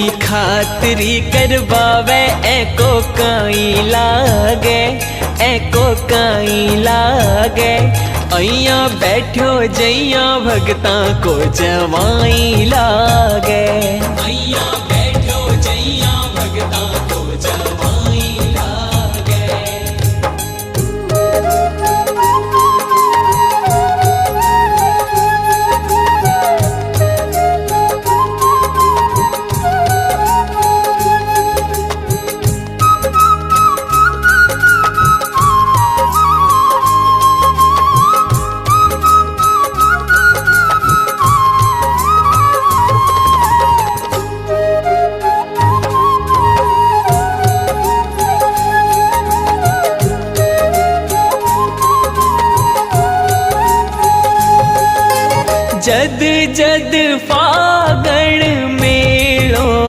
की खातरी करवावे एको काई लागे, एको काई लागे। अइया बैठो जइया भगता को जवाई लागे, अइया बैठो जइया भगता को जवाई लागे। जद जद फागण